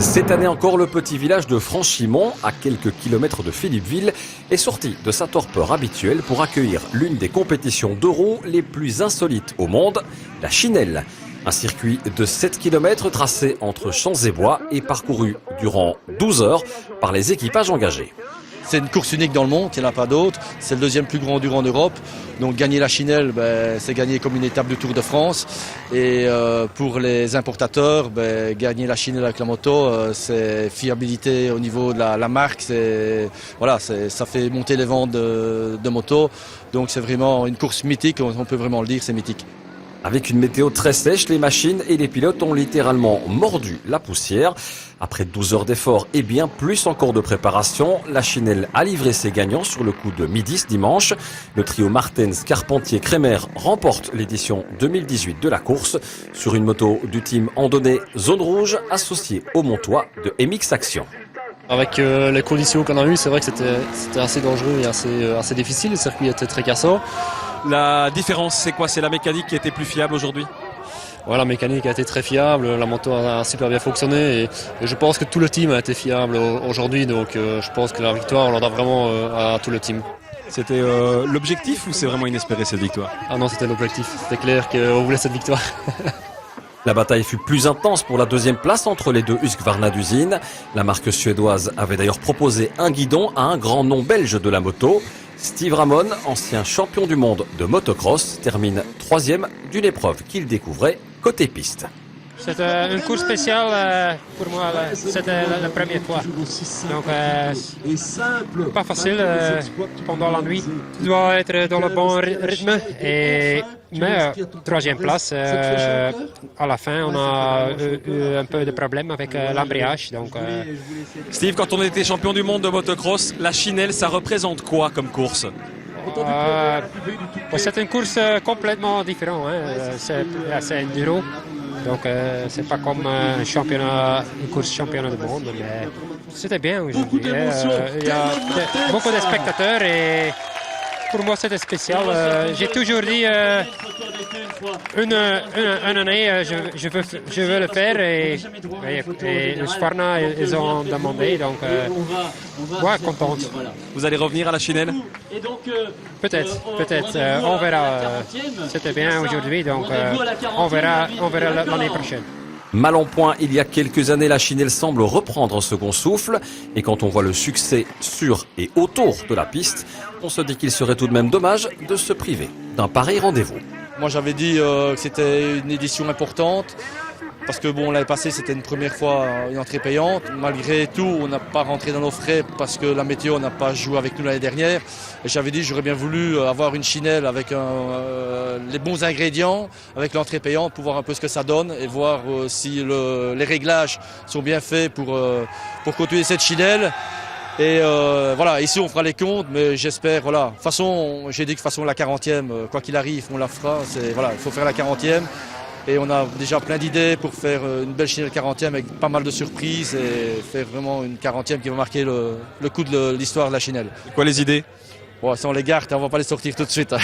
Cette année encore, le petit village de Franchimont, à quelques kilomètres de Philippeville, est sorti de sa torpeur habituelle pour accueillir l'une des compétitions d'euro les plus insolites au monde, la Chinelle. Un circuit de 7 km tracé entre champs et bois et parcouru durant 12 heures par les équipages engagés. C'est une course unique dans le monde, il n'y en a pas d'autre. C'est le deuxième plus grand enduro en Europe. Donc gagner la Chinelle, c'est gagner comme une étape du Tour de France. Et pour les importateurs, gagner la Chinelle avec la moto, c'est fiabilité au niveau de la marque. Ça fait monter les ventes de motos. Donc c'est vraiment une course mythique, on peut vraiment le dire, c'est mythique. Avec une météo très sèche, les machines et les pilotes ont littéralement mordu la poussière. Après 12 heures d'efforts et bien plus encore de préparation, la Chinelle a livré ses gagnants sur le coup de midi ce dimanche. Le trio Martens, Carpentier, Kremer remporte l'édition 2018 de la course sur une moto du team Andonnais Zone Rouge associée au Montois de MX Action. Avec les conditions qu'on a eues, c'est vrai que c'était assez dangereux et assez difficile. Le circuit était très cassant. La différence, c'est quoi? C'est la mécanique qui était plus fiable aujourd'hui? Ouais, la mécanique a été très fiable, la moto a super bien fonctionné et je pense que tout le team a été fiable aujourd'hui. Donc je pense que la victoire, on l'en a vraiment à tout le team. C'était l'objectif ou c'est vraiment inespéré cette victoire? Ah non, c'était l'objectif. C'était clair qu'on voulait cette victoire. La bataille fut plus intense pour la deuxième place entre les deux Husqvarna d'usine. La marque suédoise avait d'ailleurs proposé un guidon à un grand nom belge de la moto. Steve Ramon, ancien champion du monde de motocross, termine 3e d'une épreuve qu'il découvrait côté piste. C'était une course spéciale pour moi, c'était la première fois. Donc, pas facile pendant la nuit. Tu dois être dans le bon rythme. Mais 3e place, à la fin, on a eu un peu de problème avec l'embrayage. Steve, quand on était champion du monde de motocross, la Chinelle, ça représente quoi comme course? C'est une course complètement différente. C'est enduro. Donc, c'est pas comme une course championnat du monde, mais c'était bien aujourd'hui. Il y a beaucoup de spectateurs et pour moi, c'était spécial. J'ai toujours dit une année, je veux le faire et les Husqvarna, ils ont demandé, donc contente. Vous allez revenir à la Chinelle? Peut-être, on verra. C'était bien aujourd'hui, donc on verra l'année prochaine. Mal en point, il y a quelques années, la Chinelle semble reprendre un second souffle. Et quand on voit le succès sur et autour de la piste, on se dit qu'il serait tout de même dommage de se priver d'un pareil rendez-vous. Moi j'avais dit que c'était une édition importante. Parce que l'année passée, c'était une première fois une entrée payante. Malgré tout, on n'a pas rentré dans nos frais parce que la météo n'a pas joué avec nous l'année dernière. Et j'avais dit, j'aurais bien voulu avoir une Chinelle avec les bons ingrédients, avec l'entrée payante, pour voir un peu ce que ça donne et voir si les réglages sont bien faits pour continuer cette Chinelle. Et ici on fera les comptes, mais j'espère, De toute façon, j'ai dit que la 40e, quoi qu'il arrive, on la fera. Il faut faire la 40e. Et on a déjà plein d'idées pour faire une belle Chinelle 40e avec pas mal de surprises et faire vraiment une 40e qui va marquer le coup de l'histoire de la Chinelle. Quoi les idées? Ça on les garde, on ne va pas les sortir tout de suite.